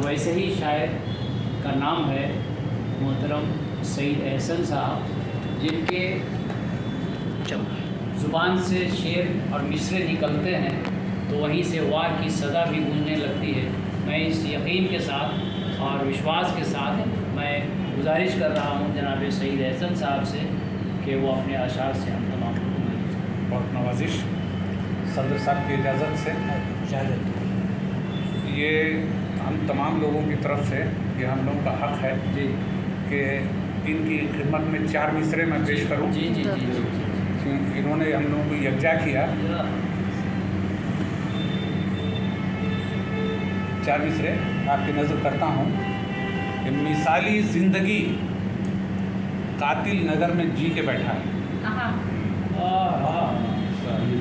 वैसे ही शायर का नाम है मोहतरम सईद एहसन साहब, जिनके ज़ुबान से शेर और मिसरे निकलते हैं तो वहीं से वार की सदा भी गूंजने लगती है। मैं इस यकीन के साथ और विश्वास के साथ मैं गुजारिश कर रहा हूँ जनाब सईद एहसन साहब से कि वो अपने अशार से हम तमाम बहुत नवाजिश सदर साहब की इजाज़त से ये हम तमाम लोगों की तरफ से ये हम लोगों का हक़ है जी कि इनकी खिदमत में 4 मिसरे मैं पेश करूँ। जी जी जी जी इन्होंने हम लोगों को यकजा किया। 4 मिसरे आपकी नज़र करता हूँ कि मिसाली ज़िंदगी कातिल नगर में जी के बैठा है।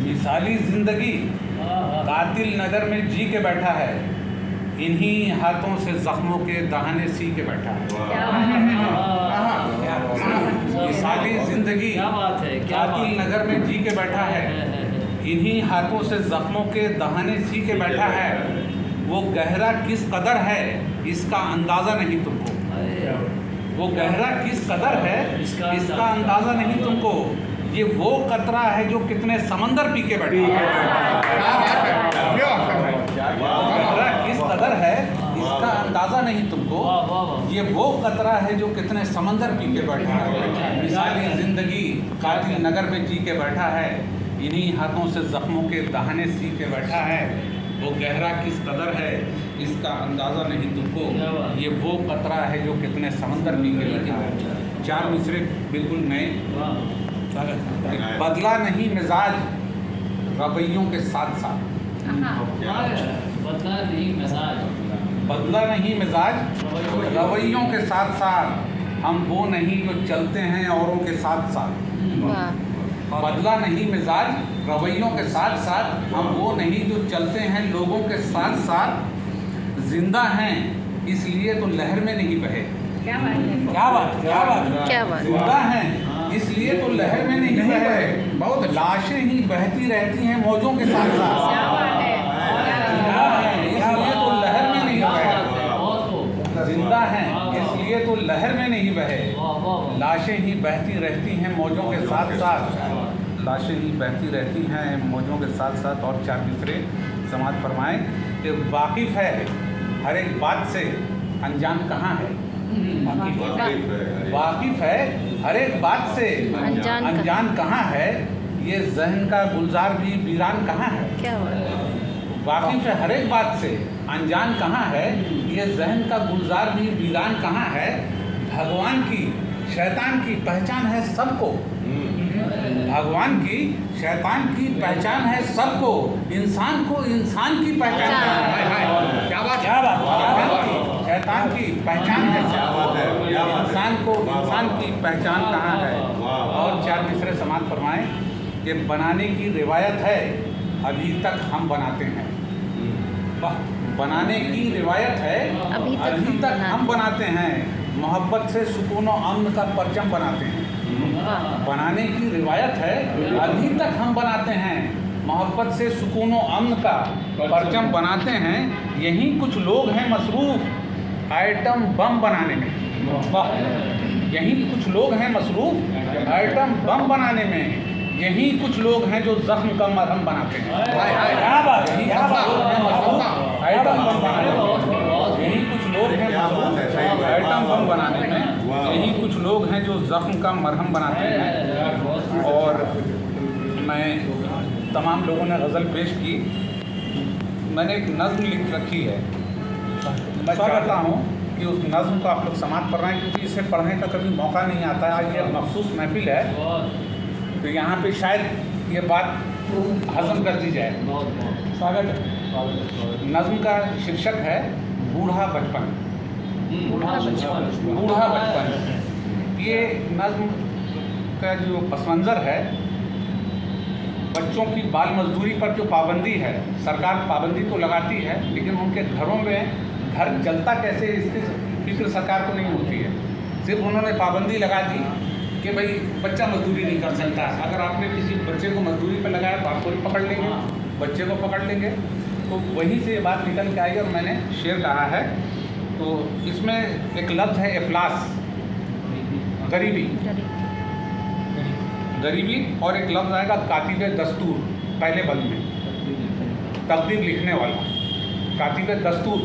मिसाली ज़िंदगी कातिल नगर में जी के बैठा है, इन्हीं हाथों से ज़ख्मों के दहाने सी के बैठा है। मिसाली ज़िंदगी क्या बात है, क्या कातिल नगर में जी के बैठा है, इन्हीं हाथों से ज़ख्मों के दहाने सी के बैठा है। वो गहरा किस कदर है इसका अंदाज़ा नहीं तुमको, वो गहरा किस कदर है इसका अंदाज़ा नहीं तुमको। ये वो कतरा है जो कितने समंदर पी के बैठा है। गहरा किस कदर है इसका अंदाज़ा नहीं तुमको, ये वो कतरा है जो कितने समंदर पी के बैठा है। मिसाली ज़िंदगी कातिल नगर में जी के बैठा है, इन्हीं हाथों से ज़ख्मों के दहाने सी के बैठा है। वो गहरा किस कदर है इसका अंदाज़ा नहीं तुमको, ये वो कतरा है जो कितने समंदर पी के बैठा है। 4 मिसरे बिल्कुल नए। बदला नहीं मिजाज रवैयों के साथ साथ, बदला नहीं मिजाज, बदला नहीं मिजाज रवैयों के साथ साथ, हम वो नहीं जो चलते हैं औरों के साथ साथ। बदला नहीं मिजाज रवैयों के साथ साथ, हम वो नहीं जो चलते हैं लोगों के साथ साथ। जिंदा हैं इसलिए तो लहर में नहीं बहे। क्या बात है, क्या बात, क्या बात, क्या बात। जिंदा हैं इसलिए तो लहर में नहीं बहे, बहुत लाशें ही बहती रहती हैं मौजों के साथ साथ। क्या बात है, जिंदा हैं इसलिए तो लहर में नहीं बहे, जिंदा हैं इसलिए तो लहर में नहीं बहे, लाशें ही बहती रहती हैं मौजों के साथ साथ, लाशें ही बहती रहती हैं मौजों के साथ साथ। और 4 मिसरे समाज फरमाएं कि वाकिफ़ है हर एक बात से, अनजान कहाँ है। वाकिफ़ है हर एक बात से, अनजान कहाँ है। ये जहन का गुलजार भी वीरान कहाँ है। क्या बात है। वाकिफ़ है हर एक बात से, अनजान कहाँ है। ये जहन का गुलजार भी वीरान कहाँ है। भगवान की शैतान की पहचान है सबको, भगवान की शैतान की पहचान है सबको, इंसान को इंसान की पहचान है। क्या बात, क्या बात। शैतान की पहचान है इंसान को इंसान की पहचान कहाँ है। और 4 मिसरे समाज फरमाएं कि बनाने की रिवायत है अभी तक हम बनाते हैं। बनाने की रिवायत है अभी तक हम बनाते हैं, मोहब्बत से सुकून और अमन का परचम बनाते हैं। बनाने की रिवायत है अभी तक हम बनाते हैं, मोहब्बत से सुकून और अमन का परचम बनाते हैं। यहीं कुछ लोग हैं मसरूफ़ आइटम बम बनाने में, यहीं कुछ लोग हैं मसरूफ़ आइटम बम बनाने में। यहीं कुछ लोग हैं जो जख्म का मरहम बनाते हैं। यहीं कुछ लोग हैं मसरूफ़ आइटम बम बनाने में, यहीं कुछ लोग हैं मसरूफ़ आइटम बम बनाने में। यहीं कुछ लोग हैं जो जख्म का मरहम बनाते हैं। और मैं तमाम लोगों ने गज़ल पेश की, मैंने एक नज़्म लिख रखी है। मैं चाहता हूँ कि उस नज़्म को आप लोग समाप्त कर रहे हैं, क्योंकि इसे पढ़ने का कभी मौका नहीं आता है। ये मखसूस महफिल है तो यहाँ पे शायद ये बात हज़म कर दी जाए। स्वागत है। नज़्म का शीर्षक है बूढ़ा बचपन। बूढ़ा बचपन। ये नज़्म का जो पस मंज़र है, बच्चों की बाल मजदूरी पर जो पाबंदी है, सरकार पाबंदी तो लगाती है लेकिन उनके घरों में घर जलता कैसे इसकी फिक्र सरकार को नहीं होती है। सिर्फ उन्होंने पाबंदी लगा दी कि भाई बच्चा मजदूरी नहीं कर सकता। अगर आपने किसी बच्चे को मजदूरी पर लगाया तो आपको भी पकड़ लेंगे, बच्चे को पकड़ लेंगे। तो वहीं से ये बात निकल के आई और मैंने शेर कहा है तो इसमें एक लफ्ज़ है इफलास, गरीबी, गरीबी, और एक लफ्ज़ आएगा कातिब दस्तूर, पहले बंद में तकदीर लिखने वाला, कातिब दस्तूर,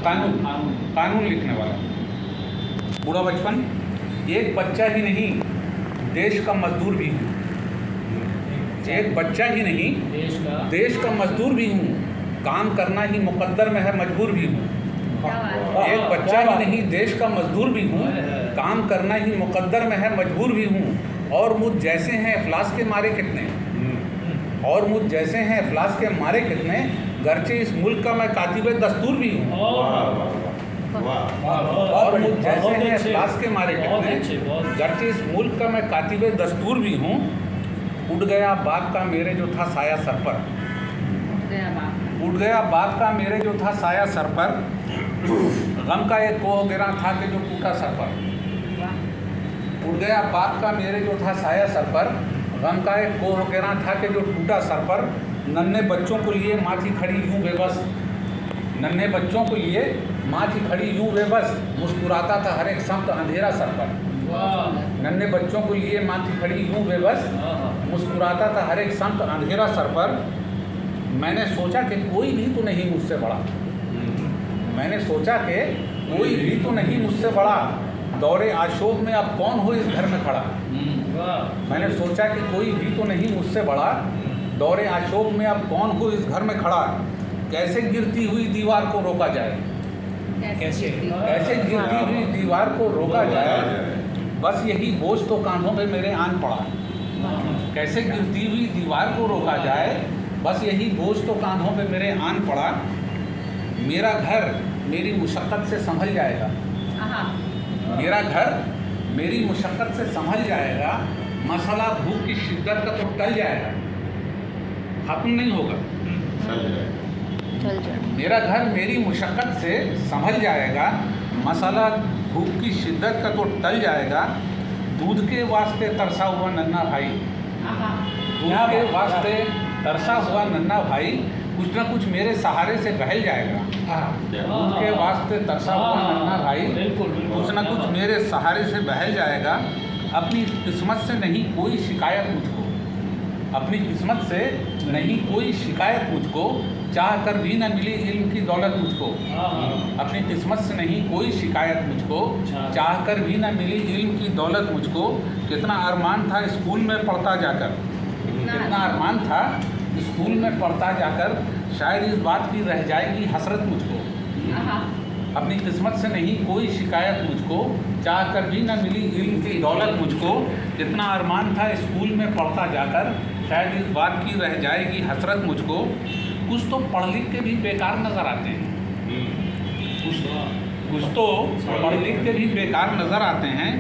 कानून लिखने वाला। बूढ़ा बचपन, एक बच्चा ही नहीं देश का मजदूर भी हूँ, एक बच्चा ही नहीं देश का मजदूर भी हूँ, काम करना ही मुकद्दर में है मजबूर भी हूँ। एक बच्चा ही नहीं देश का मजदूर भी हूँ, काम करना ही मुकद्दर में है मजबूर भी हूँ। और मुझ जैसे हैं इफलास के मारे कितने, और मुझ जैसे हैं इफलास के मारे कितने, गर्चे इस मुल्क का मैं कातिब दस्तूर भी हूँ। और मुझ जैसे हैं इफलास के मारे कितने, गर्चे इस मुल्क का मैं कातिब दस्तूर भी हूँ। उड़ गया बाग का मेरे जो था साया सर पर, उड़ गया बाग का मेरे जो था साया सर पर, गम का एक कोह गिरा था कि जो टूटा सर पर। उड़ गया बाग का मेरे जो था साया सर पर, गम का एक कोह गिरा था कि जो टूटा सर पर। नन्हे बच्चों को लिए माँ थी खड़ी यूँ बेबस, नन्हे बच्चों को लिए माँ थी खड़ी यूँ बेबस, मुस्कुराता था हर एक शब्द अंधेरा सर पर। नन्हे बच्चों को लिए माँ थी खड़ी यूँ बेबस, मुस्कुराता था हर एक शब्द अंधेरा सर पर। मैंने सोचा कि कोई भी तो नहीं मुझसे बड़ा, मैंने सोचा कि कोई भी तो नहीं मुझसे बड़ा, दौरे आशोक में अब कौन हो इस घर में खड़ा। मैंने सोचा कि कोई भी तो नहीं मुझसे बड़ा, दौरे आशोक में अब कौन हो इस घर में खड़ा। कैसे गिरती हुई दीवार को रोका जाए, कैसे गिरती हुई दीवार को रोका जाए, बस यही बोझ तो कांधों पे मेरे आन पड़ा। कैसे गिरती हुई दीवार को रोका जाए, बस यही बोझ तो कांधों पे मेरे आन पड़ा। मेरा घर मेरी मुशक्क़त से संभल जाएगा, मेरा घर मेरी मुशक्क़त से संभल जाएगा, मसला भूख की शिद्दत का तो टल जाएगा, खत्म नहीं होगा। मेरा घर मेरी मुशक्क़त से संभल जाएगा, मसला भूख की शिद्दत का तो टल जाएगा। दूध के वास्ते तरसा हुआ नन्हा भाई, दूध के वास्ते तरसा हुआ नन्हा भाई, कुछ ना कुछ मेरे सहारे से बहल जाएगा। दूध के वास्ते तरसा हुआ नन्हा भाई, कुछ ना कुछ मेरे सहारे से बहल जाएगा। अपनी किस्मत से नहीं कोई शिकायत मुझको, अपनी किस्मत से नहीं कोई शिकायत मुझको, चाह कर भी न मिली इल्म की दौलत मुझको। अपनी किस्मत से नहीं कोई शिकायत मुझको, चाह कर भी न मिली इल्म की दौलत मुझको। कितना अरमान था स्कूल में पढ़ता जाकर, कितना अरमान था स्कूल में पढ़ता जाकर, शायद इस बात की रह जाएगी हसरत मुझको। अपनी किस्मत से नहीं कोई शिकायत मुझको, चाह कर भी न मिली इल्म की दौलत मुझको। कितना अरमान था स्कूल में पढ़ता जाकर, शायद इस बात की रह जाएगी हसरत मुझको। कुछ तो पढ़ लिख के भी बेकार नज़र आते हैं, कुछ तो पढ़ लिख के भी बेकार नज़र आते हैं,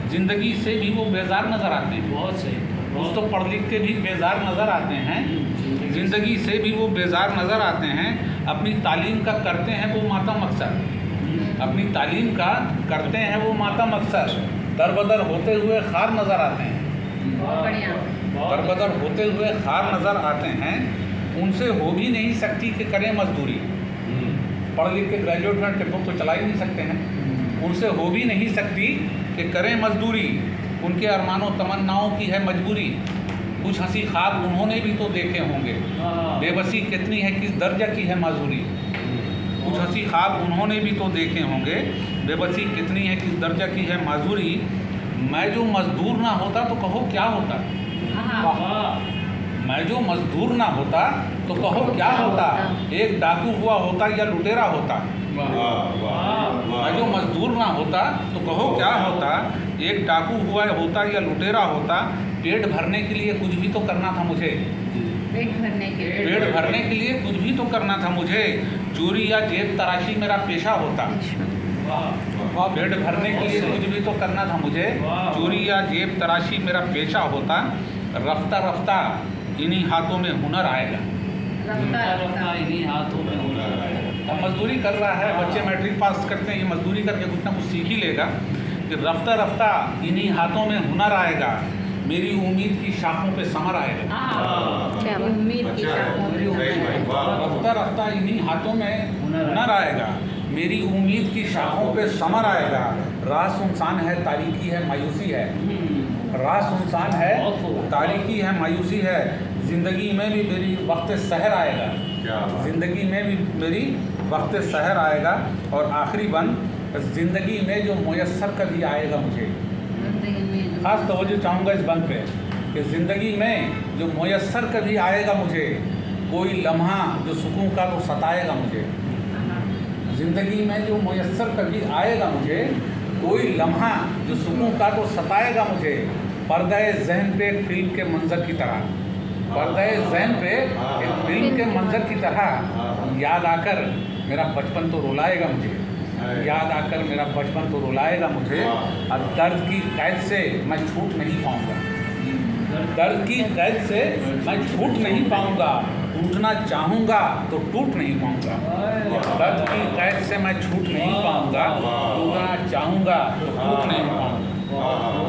ज़िंदगी से भी वो बेजार नज़र आते हैं। बहुत सही। कुछ तो पढ़ लिख के भी बेजार नज़र आते हैं, ज़िंदगी से भी वो बेजार नज़र आते हैं। अपनी तालीम का करते हैं वो मातम अक्सर, अपनी तालीम का करते हैं वो मातम अक्सर। दरबदर होते हुए खार नज़र आते हैं, दरबदर होते हुए खार नज़र आते हैं। उनसे हो भी नहीं सकती कि करें मजदूरी, पढ़ लिख के ग्रेजुएट में टेम्पो तो चला ही नहीं सकते हैं। उनसे हो भी नहीं सकती कि करें मजदूरी, उनके अरमानों तमन्नाओं की है मजबूरी। कुछ हंसी ख्वाब उन्होंने भी तो देखे होंगे, बेबसी कितनी है किस दर्जा की है माजूरी। कुछ हंसी ख्वाब उन्होंने भी तो देखे होंगे, बेबसी कितनी है किस दर्जा की है माजूरी। मैं जो मजदूर ना होता तो कहो क्या होता, मैं जो मजदूर ना होता तो कहो क्या होता। एक डाकू हुआ होता या लुटेरा होता, मैं जो मजदूर ना होता तो कहो क्या होता। एक डाकू हुआ होता या लुटेरा होता। पेट भरने के लिए कुछ भी तो करना था मुझे, पेट भरने के लिए कुछ भी तो करना था मुझे। चोरी या जेब तराशी मेरा पेशा होता, पेट भरने के लिए कुछ भी तो करना था मुझे। चोरी या जेब तराशी मेरा पेशा होता। रफ्ता रफ्ता इन्हीं हाथों में हुनर आएगा, रफ्ता इन्हीं हाथों में हुनर आएगा। अब मजदूरी कर रहा है, बच्चे मैट्रिक पास करते हैं, ये मजदूरी करके कुछ ना कुछ सीख ही लेगा। कि रफ्ता रफ्ता इन्हीं हाथों में हुनर आएगा, मेरी उम्मीद की शाखों पे समर आएगा। उम्मीद की शाखों पे रफ्ता रफ्ता इन्हीं हाथों में हुनर आएगा, मेरी उम्मीद की शाखों पे समर आएगा। राह सुनसान है, तारीकी है, मायूसी है। राह सुनसान है, तारीकी है, मायूसी है। ज़िंदगी में भी मेरी वक्त सहर आएगा। ज़िंदगी में भी मेरी वक्त सहर आएगा। और आखिरी बंद, ज़िंदगी में जो मुयस्सर कभी आएगा मुझे। ख़ास तवज्जो चाहूँगा इस बंद पे कि ज़िंदगी में जो मुयस्सर कभी आएगा मुझे, कोई लम्हा जो सुकून का तो सताएगा मुझे। ज़िंदगी में जो मुयस्सर कभी आएगा मुझे, कोई लम्हा जो सुकून का तो सताएगा मुझे। पर्दाए ज़हन पे एक फिल्म के मंजर की तरह, पर्दाए ज़हन पे एक फिल्म के मंजर की तरह याद आकर मेरा बचपन तो रुलाएगा मुझे। याद आकर मेरा बचपन तो रुलाएगा मुझे। और दर्द की कैद से मैं छूट नहीं पाऊँगा। दर्द की कैद से मैं छूट नहीं पाऊँगा। टूटना चाहूँगा तो टूट नहीं पाऊँगा। दर्द की कैद से मैं छूट नहीं पाऊँगा। टूटना चाहूँगा तो टूट नहीं पाऊँगा।